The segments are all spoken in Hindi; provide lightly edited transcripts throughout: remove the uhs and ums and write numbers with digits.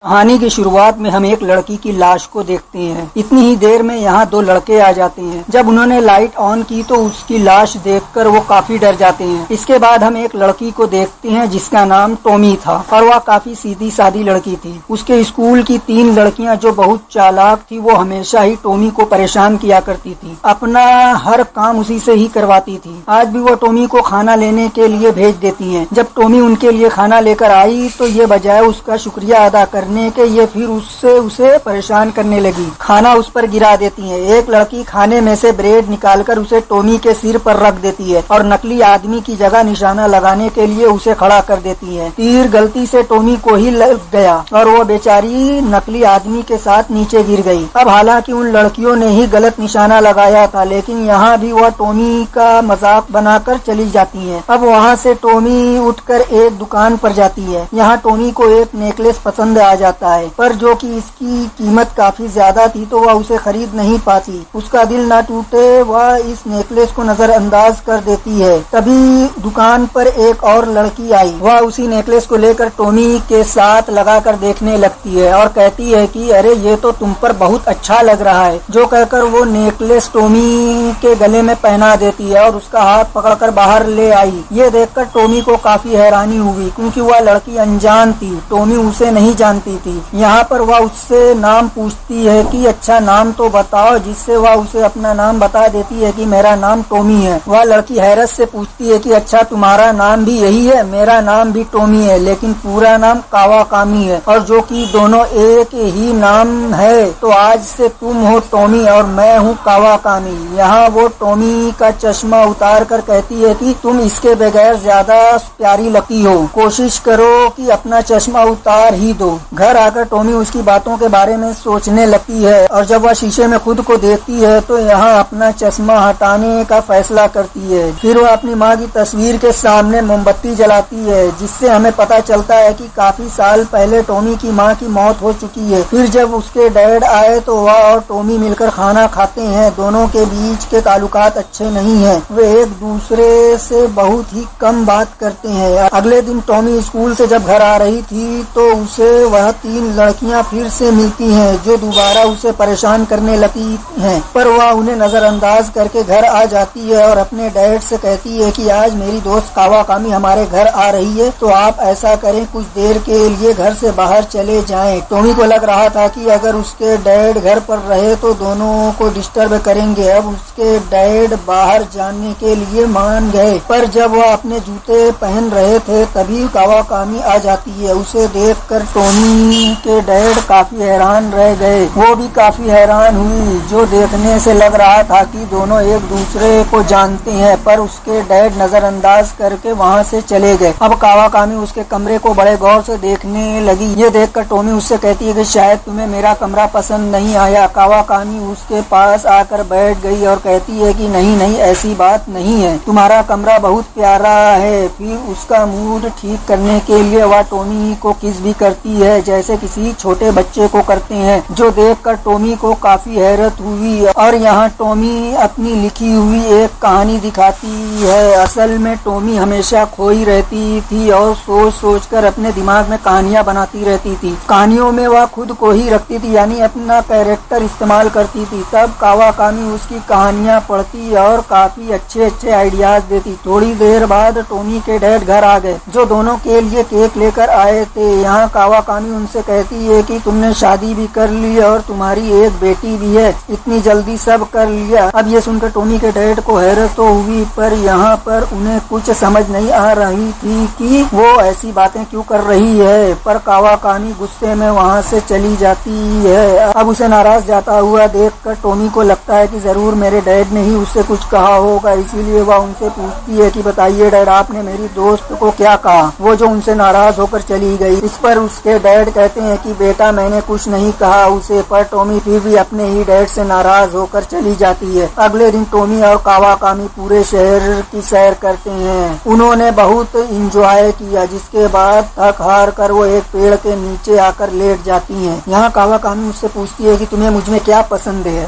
कहानी की शुरुआत में हम एक लड़की की लाश को देखते हैं। इतनी ही देर में यहाँ दो लड़के आ जाते हैं। जब उन्होंने लाइट ऑन की तो उसकी लाश देखकर वो काफी डर जाते हैं। इसके बाद हम एक लड़की को देखते हैं जिसका नाम टॉमी था और वह काफी सीधी सादी लड़की थी। उसके स्कूल की तीन लड़कियां जो बहुत चालाक थी वो हमेशा ही टॉमी को परेशान किया करती थी, अपना हर काम उसी से ही करवाती थी। आज भी वो टॉमी को खाना लेने के लिए भेज देती है। जब टॉमी उनके लिए खाना लेकर आई तो ये बजाय उसका शुक्रिया अदा के ये फिर उसे परेशान करने लगी। खाना उस पर गिरा देती है। एक लड़की खाने में से ब्रेड निकालकर उसे टॉमी के सिर पर रख देती है और नकली आदमी की जगह निशाना लगाने के लिए उसे खड़ा कर देती है। तीर गलती से टॉमी को ही लग गया और वो बेचारी नकली आदमी के साथ नीचे गिर गई। अब हालांकि उन लड़कियों ने ही गलत निशाना लगाया था, लेकिन यहाँ भी वह टॉमी का मजाक बनाकर चली जाती है। अब वहाँ से टॉमी उठकर एक दुकान पर जाती है। यहाँ टॉमी को एक नेकलेस पसंद आ जाता है, पर जो कि इसकी कीमत काफी ज्यादा थी तो वह उसे खरीद नहीं पाती। उसका दिल न टूटे, वह इस नेकलेस को नजरअंदाज कर देती है। तभी दुकान पर एक और लड़की आई। वह उसी नेकलेस को लेकर टॉमी के साथ लगाकर देखने लगती है और कहती है कि अरे ये तो तुम पर बहुत अच्छा लग रहा है। जो कहकर वो नेकलेस टॉमी के गले में पहना देती है और उसका हाथ पकड़कर बाहर ले आई। ये देखकर टॉमी को काफी हैरानी हुई क्योंकि वह लड़की अनजान थी, टॉमी उसे नहीं जानती थी। यहाँ पर वह उससे नाम पूछती है कि अच्छा नाम तो बताओ, जिससे वह उसे अपना नाम बता देती है कि मेरा नाम टॉमी है। वह लड़की हैरत से पूछती है कि अच्छा तुम्हारा नाम भी यही है? मेरा नाम भी टॉमी है, लेकिन पूरा नाम कावाकामी है, और जो कि दोनों एक ही नाम है। तो आज से तुम हो टॉमी और मैं हूँ कावाकामी। यहाँ वो टॉमी का चश्मा उतार कर कहती है कि तुम इसके बगैर ज्यादा प्यारी लगती हो, कोशिश करो कि अपना चश्मा उतार ही दो। घर आकर टॉमी उसकी बातों के बारे में सोचने लगती है और जब वह शीशे में खुद को देखती है तो यहाँ अपना चश्मा हटाने का फैसला करती है। फिर वह अपनी माँ की तस्वीर के सामने मोमबत्ती जलाती है, जिससे हमें पता चलता है कि काफी साल पहले टॉमी की माँ की मौत हो चुकी है। फिर जब उसके डैड आए तो वह और टॉमी मिलकर खाना खाते हैं। दोनों के बीच के ताल्लुकात अच्छे नहीं है, वे एक दूसरे से बहुत ही कम बात करते हैं। अगले दिन टॉमी स्कूल से जब घर आ रही थी तो उसे वह तीन लड़कियां फिर से मिलती हैं जो दोबारा उसे परेशान करने लगती हैं, पर वह उन्हें नजरअंदाज करके घर आ जाती है और अपने डैड से कहती है कि आज मेरी दोस्त कावाकामी हमारे घर आ रही है, तो आप ऐसा करें कुछ देर के लिए घर से बाहर चले जाएं। टॉमी को लग रहा था कि अगर उसके डैड घर पर रहे तो दोनों को डिस्टर्ब करेंगे। अब उसके डैड बाहर जाने के लिए मान गए, पर जब वह अपने जूते पहन रहे थे तभी कावाकामी आ जाती है। उसे देखकर टॉमी के डैड काफी हैरान रह गए। वो भी काफी हैरान हुई, जो देखने से लग रहा था कि दोनों एक दूसरे को जानते हैं, पर उसके डैड नजरअंदाज करके वहाँ से चले गए। अब कावाकामी उसके कमरे को बड़े गौर से देखने लगी। ये देखकर टॉमी उससे कहती है कि शायद तुम्हें मेरा कमरा पसंद नहीं आया। कावाकामी उसके पास आकर बैठ गई और कहती है कि नहीं नहीं, ऐसी बात नहीं है, तुम्हारा कमरा बहुत प्यारा है। फिर उसका मूड ठीक करने के लिए वह टॉमी को किस भी करती है जैसे किसी छोटे बच्चे को करते हैं, जो देखकर टॉमी को काफी हैरत हुई। और यहाँ टॉमी अपनी लिखी हुई एक कहानी दिखाती है। असल में टॉमी हमेशा खोई रहती थी और सोच सोच कर अपने दिमाग में कहानियां बनाती रहती थी। कहानियों में वह खुद को ही रखती थी, यानी अपना कैरेक्टर इस्तेमाल करती थी। तब कावाकामी उसकी कहानियां पढ़ती और काफी अच्छे अच्छे आइडियाज देती। थोड़ी देर बाद टॉमी के डैड घर आ गए, जो दोनों के लिए केक लेकर आए थे। यहाँ कावाकामी उनसे कहती है कि तुमने शादी भी कर ली और तुम्हारी एक बेटी भी है, इतनी जल्दी सब कर लिया। अब ये सुनकर टॉमी के डैड को हैरत तो हुई, पर यहाँ पर उन्हें कुछ समझ नहीं आ रही थी कि वो ऐसी बातें क्यों कर रही है। पर कावाकामी गुस्से में वहाँ से चली जाती है। अब उसे नाराज जाता हुआ देखकर टॉमी को लगता है कि जरूर मेरे डैड ने ही उससे कुछ कहा होगा, इसीलिए वह उनसे पूछती है कि बताइए डैड, आपने मेरी दोस्त को क्या कहा, वो जो उनसे नाराज होकर चली गई। इस पर उसके डैड कहते हैं कि बेटा मैंने कुछ नहीं कहा उसे, पर टॉमी फिर भी अपने ही डैड से नाराज होकर चली जाती है। अगले दिन टॉमी और कावाकामी पूरे शहर की सैर करते हैं। उन्होंने बहुत इंजॉय किया, जिसके बाद थक हार कर वो एक पेड़ के नीचे आकर लेट जाती हैं। यहाँ कावाकामी उससे पूछती है कि तुम्हें मुझ में क्या पसंद है।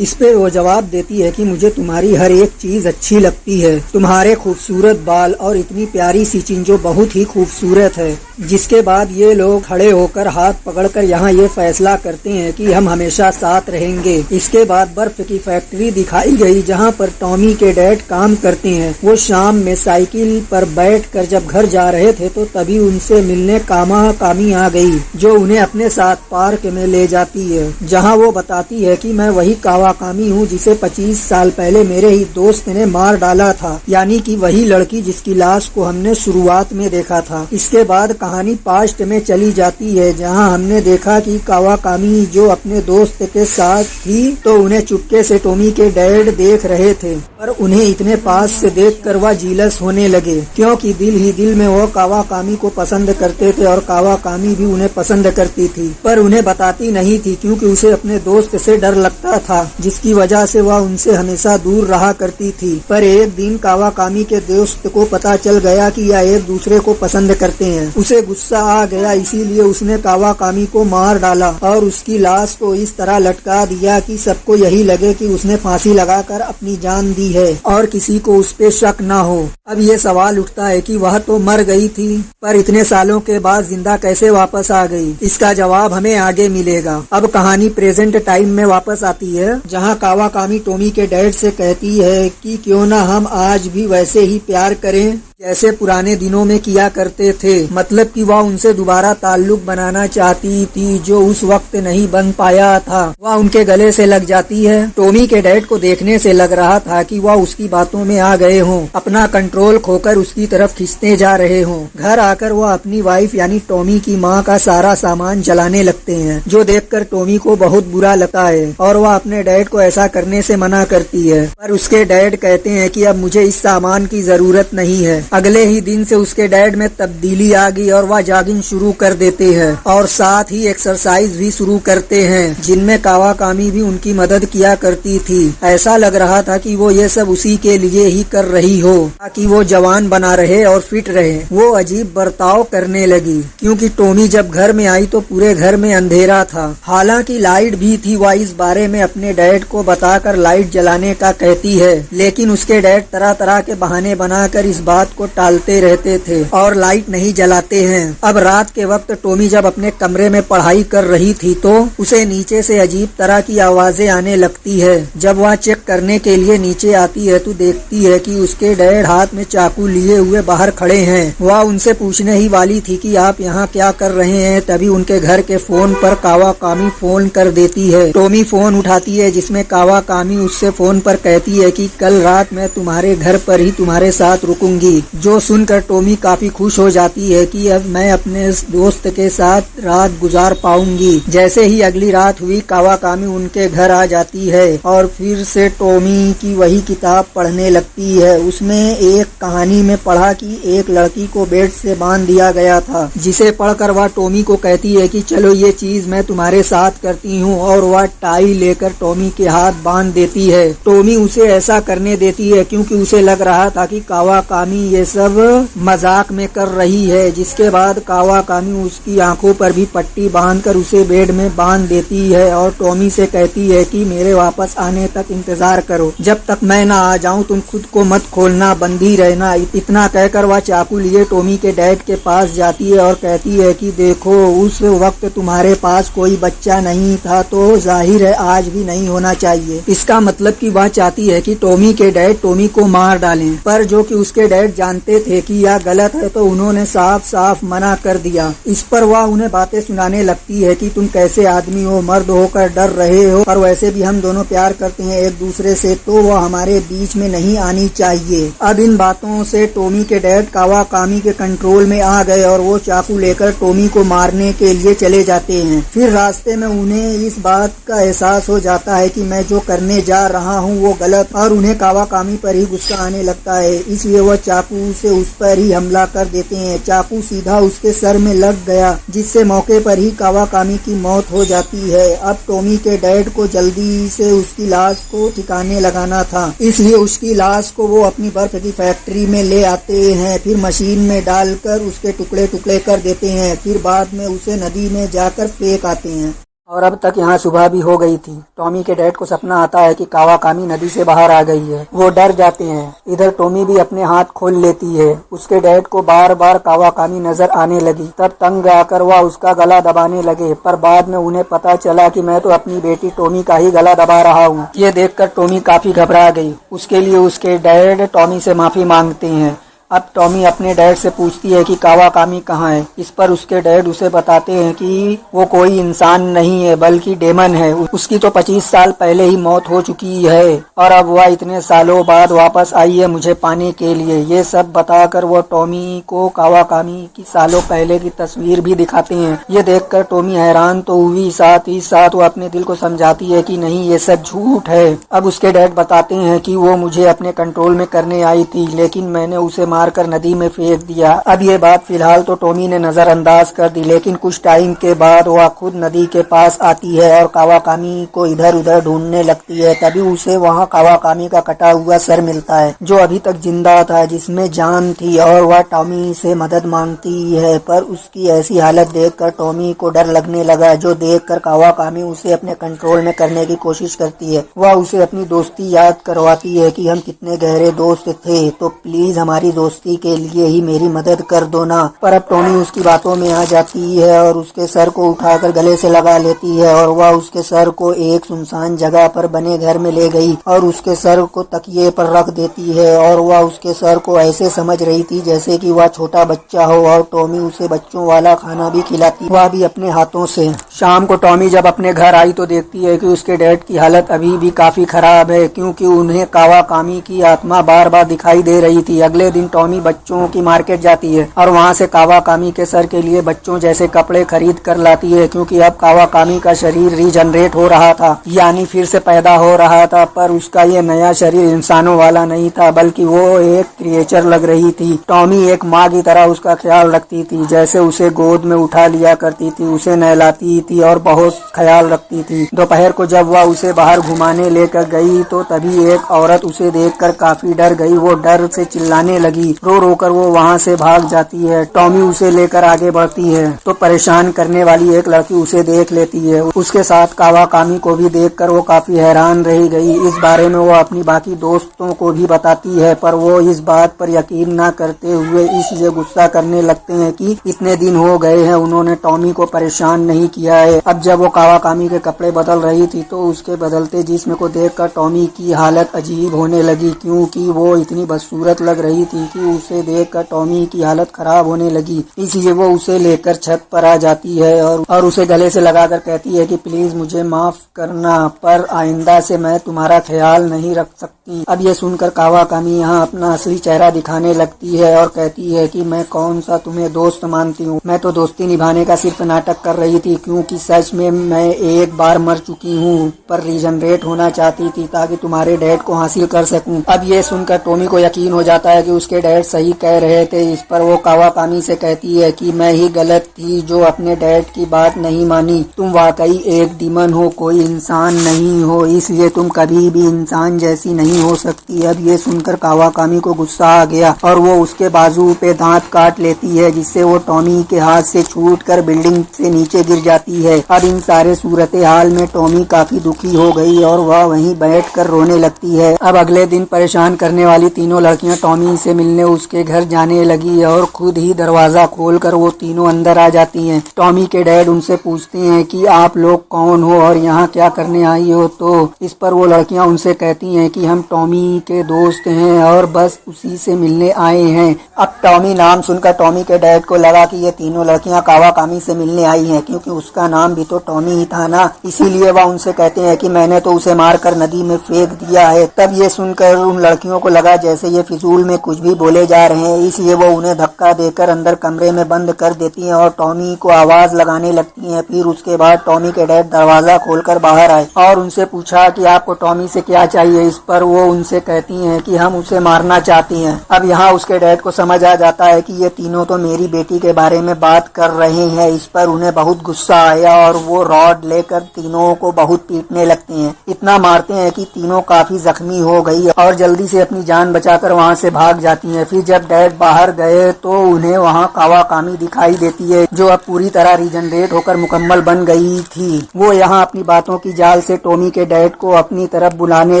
इस पे वो जवाब देती है कि मुझे तुम्हारी हर एक चीज अच्छी लगती है, तुम्हारे खूबसूरत बाल और इतनी प्यारी सी चिंजो बहुत ही खूबसूरत है। जिसके बाद ये लोग खड़े होकर हाथ पकड़कर यहाँ ये फैसला करते हैं कि हम हमेशा साथ रहेंगे। इसके बाद बर्फ की फैक्ट्री दिखाई गई जहाँ पर टॉमी के डैड काम करते हैं। वो शाम में साइकिल पर बैठकर जब घर जा रहे थे तो तभी उनसे मिलने कामी आ गई, जो उन्हें अपने साथ पार्क में ले जाती है, जहाँ वो बताती है कि मैं वही कावाकामी हूँ जिसे 25 साल पहले मेरे ही दोस्त ने मार डाला था, यानी कि वही लड़की जिसकी लाश को हमने शुरुआत में देखा था। इसके बाद कहानी पास्ट में चली जाती है, जहां हमने देखा कि कावाकामी जो अपने दोस्त के साथ थी तो उन्हें चुपके से टॉमी के डैड देख रहे थे, पर उन्हें इतने पास से देखकर वह जीलस होने लगे, क्योंकि दिल ही दिल में वो कावाकामी को पसंद करते थे और कावाकामी भी उन्हें पसंद करती थी, पर उन्हें बताती नहीं थी क्योंकि उसे अपने दोस्त से डर लगता था, जिसकी वजह से वह उनसे हमेशा दूर रहा करती थी। पर एक दिन कावाकामी के दोस्त को पता चल गया कि यह एक दूसरे को पसंद करते हैं। उसे गुस्सा आ गया, इसीलिए उसने कावाकामी को मार डाला और उसकी लाश को इस तरह लटका दिया कि सबको यही लगे कि उसने फांसी लगाकर अपनी जान दी है और किसी को उस पे शक न हो। अब ये सवाल उठता है कि वह तो मर गई थी, पर इतने सालों के बाद जिंदा कैसे वापस आ गई? इसका जवाब हमें आगे मिलेगा। अब कहानी प्रेजेंट टाइम में वापस आती है, जहाँ कावाकामी टॉमी के डैड से कहती है कि क्यों ना हम आज भी वैसे ही प्यार करें जैसे पुराने दिनों में किया करते थे। मतलब कि वह उनसे दोबारा ताल्लुक बनाना चाहती थी, जो उस वक्त नहीं बन पाया था। वह उनके गले से लग जाती है। टॉमी के डैड को देखने से लग रहा था कि वह उसकी बातों में आ गए हों, अपना कंट्रोल खोकर उसकी तरफ खींचते जा रहे हों। घर आकर वह अपनी वाइफ यानी टॉमी की माँ का सारा सामान जलाने लगते हैं, जो देखकर टॉमी को बहुत बुरा लगता है और वह अपने डैड को ऐसा करने से मना करती है, पर उसके डैड कहते हैं कि अब मुझे इस सामान की जरूरत नहीं है। अगले ही दिन से उसके डैड में तब्दीली आ गई और वह जॉगिंग शुरू कर देते हैं और साथ ही एक्सरसाइज भी शुरू करते हैं, जिनमें कावाकामी भी उनकी मदद किया करती थी। ऐसा लग रहा था कि वो ये सब उसी के लिए ही कर रही हो, ताकि वो जवान बना रहे और फिट रहे। वो अजीब बर्ताव करने लगी, क्योंकि टॉमी जब घर में आई तो पूरे घर में अंधेरा था। हालांकि लाइट भी थी। वह इस बारे में अपने डैड को बताकर लाइट जलाने का कहती है, लेकिन उसके डैड तरह तरह के बहाने बनाकर इस बात को टालते रहते थे और लाइट नहीं जलाते हैं। अब रात के वक्त टॉमी जब अपने कमरे में पढ़ाई कर रही थी तो उसे नीचे से अजीब तरह की आवाजें आने लगती है। जब वह चेक करने के लिए नीचे आती है तो देखती है कि उसके डैड हाथ में चाकू लिए हुए बाहर खड़े हैं। वह उनसे पूछने ही वाली थी कि आप यहाँ क्या कर रहे हैं, तभी उनके घर के फोन पर कावाकामी फोन कर देती है। टॉमी फोन उठाती है, जिसमें कावाकामी उससे फोन पर कहती है कि कल रात मैं तुम्हारे घर पर ही तुम्हारे साथ रुकूंगी, जो सुनकर टॉमी काफी खुश हो जाती है कि अब मैं अपने दोस्त के साथ रात गुजार पाऊंगी। जैसे ही अगली रात हुई, कावाकामी उनके घर आ जाती है और फिर से टॉमी की वही किताब पढ़ने लगती है। उसमें एक कहानी में पढ़ा कि एक लड़की को बेड से बांध दिया गया था, जिसे पढ़कर वह टॉमी को कहती है कि चलो ये चीज मैं तुम्हारे साथ करती हूँ, और वह टाई लेकर टॉमी के हाथ बांध देती है। टॉमी उसे ऐसा करने देती है क्योंकि उसे लग रहा था कि कावाकामी ये सब मजाक में कर रही है। जिसके बाद कावाकामी उसकी आंखों पर भी पट्टी बांधकर उसे बेड में बांध देती है और टॉमी से कहती है कि मेरे वापस आने तक इंतजार करो, जब तक मैं ना आ जाऊं तुम खुद को मत खोलना, बंद ही रहना। इतना कहकर वह चाकू लिए टॉमी के डैड के पास जाती है और कहती है कि देखो, उस वक्त तुम्हारे पास कोई बच्चा नहीं था तो जाहिर है आज भी नहीं होना चाहिए। इसका मतलब कि वह चाहती है कि टॉमी के डैड टॉमी को मार डालें, पर जो कि उसके डैड जानते थे कि यह गलत है तो उन्होंने साफ साफ मना कर दिया। इस पर वह उन्हें बातें सुनाने लगती है कि तुम कैसे आदमी हो, मर्द होकर डर रहे हो, पर वैसे भी हम दोनों प्यार करते हैं एक दूसरे से, तो वह हमारे बीच में नहीं आनी चाहिए। अब इन बातों से टॉमी के डैड कावाकामी के कंट्रोल में आ गए और वो चाकू लेकर टॉमी को मारने के लिए चले जाते हैं। फिर रास्ते में उन्हें इस बात का एहसास हो जाता है कि मैं जो करने जा रहा हूँ वो गलत, और उन्हें कावाकामी पर ही गुस्सा आने लगता है। इसलिए वह चाकू से उस पर ही हमला कर देते हैं। चाकू सीधा उसके सर में लग गया, जिससे मौके पर ही कावाकामी की मौत हो जाती है। अब टॉमी के डैड को जल्दी से उसकी लाश को ठिकाने लगाना था, इसलिए उसकी लाश को वो अपनी बर्फ की फैक्ट्री में ले आते हैं। फिर मशीन में डालकर उसके टुकड़े टुकड़े कर देते हैं। फिर बाद में उसे नदी में जाकर फेंक आते हैं। और अब तक यहाँ सुबह भी हो गई थी। टॉमी के डैड को सपना आता है कि कावाकामी नदी से बाहर आ गई है। वो डर जाते हैं। इधर टॉमी भी अपने हाथ खोल लेती है। उसके डैड को बार बार कावाकामी नजर आने लगी। तब तंग आकर वह उसका गला दबाने लगे, पर बाद में उन्हें पता चला कि मैं तो अपनी बेटी टॉमी का ही गला दबा रहा हूँ। ये देखकर टॉमी काफी घबरा गई। उसके लिए उसके डैड टॉमी से माफी मांगते हैं। अब टॉमी अपने डैड से पूछती है कि कावाकामी कहाँ है। इस पर उसके डैड उसे बताते हैं कि वो कोई इंसान नहीं है बल्कि डेमन है। उसकी तो 25 साल पहले ही मौत हो चुकी है और अब वह इतने सालों बाद वापस आई है मुझे पाने के लिए। ये सब बताकर वो टॉमी को कावाकामी की सालों पहले की तस्वीर भी दिखाते हैं। ये देखकर टॉमी हैरान तो हुई, साथ ही साथ वो अपने दिल को समझाती है कि नहीं, ये सब झूठ है। अब उसके डैड बताते हैं कि वो मुझे अपने कंट्रोल में करने आई थी, लेकिन मैंने उसे मारकर नदी में फेंक दिया। अब ये बात फिलहाल तो टॉमी ने नजरअंदाज कर दी, लेकिन कुछ टाइम के बाद वह खुद नदी के पास आती है और कावाकामी को इधर उधर ढूंढने लगती है। तभी उसे वहाँ कावाकामी का कटा हुआ सर मिलता है जो अभी तक जिंदा था, जिसमें जान थी, और वह टॉमी से मदद मांगती है। पर उसकी ऐसी हालत देखकर टॉमी को डर लगने लगा, जो देखकर कावाकामी उसे अपने कंट्रोल में करने की कोशिश करती है। वह उसे अपनी दोस्ती याद करवाती है कि हम कितने गहरे दोस्त थे, तो प्लीज हमारी दोस्ती के लिए ही मेरी मदद कर दो ना। पर अब टॉमी उसकी बातों में आ जाती है और उसके सर को उठाकर गले से लगा लेती है और वह उसके सर को एक सुनसान जगह पर बने घर में ले गई और उसके सर को तकिए पर रख देती है। और वह उसके सर को ऐसे समझ रही थी जैसे कि वह छोटा बच्चा हो और टॉमी उसे बच्चों वाला खाना भी खिलाती, वह भी अपने हाथों से। शाम को टॉमी जब अपने घर आई तो देखती है कि उसके डैड की हालत अभी भी काफी खराब है, क्योंकि उन्हें कावाकामी की आत्मा बार बार दिखाई दे रही थी। अगले दिन टॉमी बच्चों की मार्केट जाती है और वहाँ से कावाकामी के सर के लिए बच्चों जैसे कपड़े खरीद कर लाती है, क्योंकि अब कावाकामी का शरीर रीजनरेट हो रहा था, यानी फिर से पैदा हो रहा था। पर उसका ये नया शरीर इंसानों वाला नहीं था, बल्कि वो एक क्रिएचर लग रही थी। टॉमी एक माँ की तरह उसका ख्याल रखती थी, जैसे उसे गोद में उठा लिया करती थी, उसे नहलाती थी और बहुत ख्याल रखती थी। दोपहर को जब वह उसे बाहर घुमाने लेकर गई तो तभी एक औरत उसे देखकर काफी डर गई। वो डर से चिल्लाने लगी। रो रो कर वो वहाँ से भाग जाती है। टॉमी उसे लेकर आगे बढ़ती है तो परेशान करने वाली एक लड़की उसे देख लेती है। उसके साथ कावाकामी को भी देखकर वो काफी हैरान रह गई। इस बारे में वो अपनी बाकी दोस्तों को भी बताती है, पर वो इस बात पर यकीन न करते हुए इसलिए गुस्सा करने लगते हैं कि इतने दिन हो गए हैं उन्होंने टॉमी को परेशान नहीं किया है। अब जब वो कावाकामी के कपड़े बदल रही थी तो उसके बदलते जिस्म को देखकर टॉमी की हालत अजीब होने लगी, क्योंकि वो इतनी बदसूरत लग रही थी कि उसे देखकर टॉमी की हालत खराब होने लगी। इसलिए वो उसे लेकर छत पर आ जाती है और उसे गले से लगाकर कहती है कि प्लीज मुझे माफ करना, पर आइंदा से मैं तुम्हारा ख्याल नहीं रख सकती। अब ये सुनकर कावाकामी यहाँ अपना असली चेहरा दिखाने लगती है और कहती है कि मैं कौन सा तुम्हें दोस्त मानती हूँ, मैं तो दोस्ती निभाने का सिर्फ नाटक कर रही थी, क्योंकि सच में मैं एक बार मर चुकी हूँ, पर रीजनरेट होना चाहती थी ताकि तुम्हारे डैड को हासिल कर सकूं। अब ये सुनकर टॉमी को यकीन हो जाता है कि उसके डैड सही कह रहे थे। इस पर वो कावाकामी से कहती है कि मैं ही गलत थी जो अपने डैड की बात नहीं मानी। तुम वाकई एक डीमन हो, कोई इंसान नहीं हो, इसलिए तुम कभी भी इंसान जैसी नहीं हो सकती। अब ये सुनकर कावाकामी को गुस्सा आ गया और वो उसके बाजू पे दांत काट लेती है, जिससे वो टॉमी के हाथ से छूटकर बिल्डिंग से नीचे गिर जाती है। अब इन सारे सूरत हाल में टॉमी काफी दुखी हो गई और वह वहीं बैठकर रोने लगती है। अब अगले दिन परेशान करने वाली तीनों लड़कियां टॉमी से मिलने उसके घर जाने लगी और खुद ही दरवाजा खोलकर वो तीनों अंदर आ जाती हैं। टॉमी के डैड उनसे पूछते हैं कि आप लोग कौन हो और यहाँ क्या करने आई हो, तो इस पर वो लड़कियां उनसे कहती हैं कि हम टॉमी के दोस्त हैं और बस उसी से मिलने आए हैं। अब टॉमी नाम सुनकर टॉमी के डैड को लगा कि ये तीनों लड़कियां कावाकामी से मिलने आई हैं, क्योंकि उसका नाम भी तो टॉमी ही था ना, इसीलिए वह उनसे कहते हैं कि मैंने तो उसे मारकर नदी में फेंक दिया है। तब ये सुनकर उन लड़कियों को लगा जैसे ये फिजूल में कुछ भी बोले जा रहे हैं, इसलिए वो उन्हें धक्का देकर अंदर कमरे में बंद कर देती हैं और टॉमी को आवाज लगाने लगती हैं। फिर उसके बाद टॉमी के डैड दरवाजा खोलकर बाहर आए और उनसे पूछा कि आपको टॉमी से क्या चाहिए। इस पर वो उनसे कहती हैं कि हम उसे मारना चाहती हैं। अब यहाँ उसके डैड को समझ आ जाता है कि ये तीनों तो मेरी बेटी के बारे में बात कर रहे हैं। इस पर उन्हें बहुत गुस्सा आया और वो रॉड लेकर तीनों को बहुत पीटने लगते हैं। इतना मारते हैं कि तीनों काफी जख्मी हो गई और जल्दी से अपनी जान बचाकर वहाँ से भाग जाती हैं। फिर जब डैड बाहर गए तो उन्हें वहाँ कावाकामी दिखाई देती है, जो अब पूरी तरह रीजनरेट होकर मुकम्मल बन गई थी। वो यहाँ अपनी बातों की जाल से टॉमी के डैड को अपनी तरफ बुलाने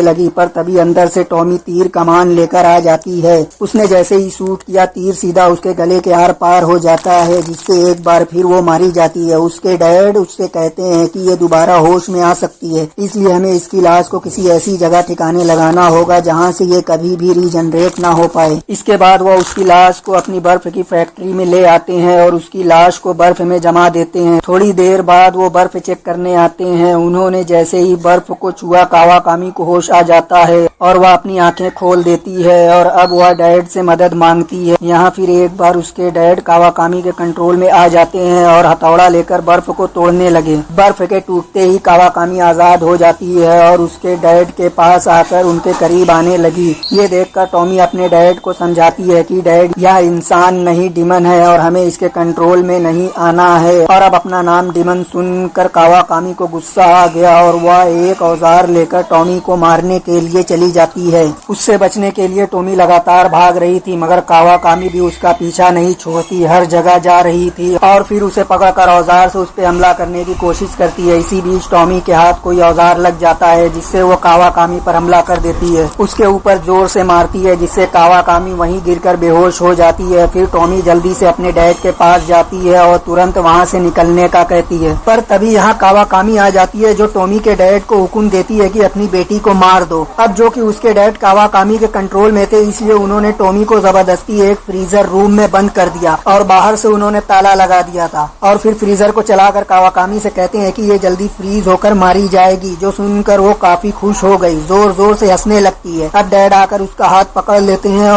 लगी, पर तभी अंदर से टॉमी तीर कमान लेकर आ जाती है। उसने जैसे ही शूट किया, तीर सीधा उसके गले के आर पार हो जाता है, जिससे एक बार फिर वो मारी जाती है। उसके डैड उससे कहते हैं कि ये दोबारा होश में आ सकती है, इसलिए हमें इसकी लाश को किसी ऐसी जगह ठिकाने लगाना होगा जहाँ से ये कभी भी रीजनरेट ना हो पाए। इसके बाद वो उसकी लाश को अपनी बर्फ की फैक्ट्री में ले आते हैं और उसकी लाश को बर्फ में जमा देते हैं। थोड़ी देर बाद वो बर्फ चेक करने आते हैं। उन्होंने जैसे ही बर्फ को छुआ, कावाकामी को होश आ जाता है और वह अपनी आंखें खोल देती है और अब वह डैड से मदद मांगती है। यहाँ फिर एक बार उसके डैड कावाकामी के कंट्रोल में आ जाते हैं और हथौड़ा लेकर बर्फ को तोड़ने लगे। बर्फ के टूटते ही कावाकामी आजाद हो जाती है और उसके डैड के पास आकर उनके करीब आने लगी। ये देखकर टॉमी अपने डैड को समझाती है कि डैड, यह इंसान नहीं डिमन है और हमें इसके कंट्रोल में नहीं आना है। और अब अपना नाम डिमन सुनकर कावाकामी को गुस्सा आ गया और वह एक औजार लेकर टॉमी को मारने के लिए चली जाती है। उससे बचने के लिए टॉमी लगातार भाग रही थी, मगर कावाकामी भी उसका पीछा नहीं छोड़ती, हर जगह जा रही थी और फिर उसे पकड़कर औजार से उस पर हमला करने की कोशिश करती है। इसी बीच टॉमी के हाथ कोई औजार लग जाता है, जिससे वो कावाकामी पर हमला कर देती है। उसके ऊपर जोर से मारती है, जिससे कावाकामी वहीं गिरकर बेहोश हो जाती है। फिर टॉमी जल्दी से अपने डैड के पास जाती है और तुरंत वहाँ से निकलने का कहती है, पर तभी यहाँ कावाकामी आ जाती है, जो टॉमी के डैड को हुक्म देती है कि अपनी बेटी को मार दो। अब जो कि उसके डैड कावाकामी के कंट्रोल में थे, इसलिए उन्होंने टॉमी को जबरदस्ती एक फ्रीजर रूम में बंद कर दिया और बाहर से उन्होंने ताला लगा दिया था। और फिर फ्रीजर को चलाकर कावाकामी से कहते हैं कि ये जल्दी फ्रीज होकर मारी जाएगी, जो सुनकर वो काफी खुश हो गई, जोर जोर से हंसने लगती है। अब डैड आकर उसका हाथ पकड़ लेते हैं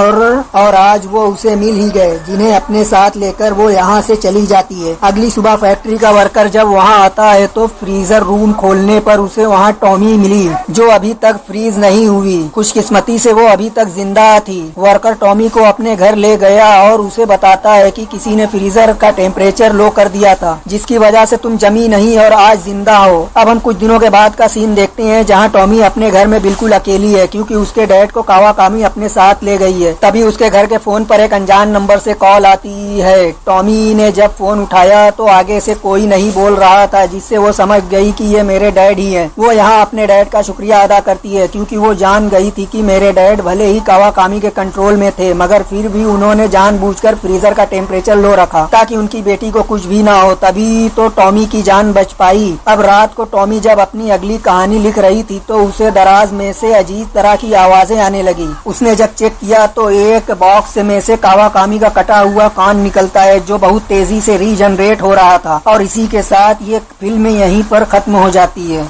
और आज वो उसे मिल ही गए, जिन्हें अपने साथ लेकर वो यहाँ से चली जाती है। अगली सुबह फैक्ट्री का वर्कर जब वहाँ आता है तो फ्रीजर रूम खोलने पर उसे वहाँ टॉमी मिली, जो अभी तक फ्रीज नहीं हुई। खुशकिस्मती से वो अभी तक जिंदा थी। वर्कर टॉमी को अपने घर ले गया और उसे बताता है कि किसी ने फ्रीजर का टेम्परेचर लो कर दिया था, जिसकी वजह से तुम जमी नहीं और आज जिंदा हो। अब हम कुछ दिनों के बाद का सीन देखते हैं, जहाँ टॉमी अपने घर में बिल्कुल अकेली है, क्योंकि उसके डैड को कावाकामी अपने साथ ले गई है। तभी उसके घर के फोन पर एक अनजान नंबर से कॉल आती है। टॉमी ने जब फोन उठाया तो आगे से कोई नहीं बोल रहा था, जिससे वो समझ गई कि ये मेरे डैड ही हैं। वो यहाँ अपने डैड का शुक्रिया अदा करती है, क्योंकि वो जान गई थी कि मेरे डैड भले ही कावाकामी के कंट्रोल में थे, मगर फिर भी उन्होंने जानबूझकर फ्रीजर का टेम्परेचर लो रखा ताकि उनकी बेटी को कुछ भी ना हो। तभी तो टॉमी की जान बच पाई। अब रात को टॉमी जब अपनी अगली कहानी लिख रही थी तो उसे दराज में से अजीब तरह की आवाजें आने लगी। उसने जब चेक किया तो एक बॉक्स में से कावाकामी का कटा हुआ कान निकलता है, जो बहुत तेजी से रीजनरेट हो रहा था। और इसी के साथ ये फिल्म यहीं पर खत्म हो जाती है।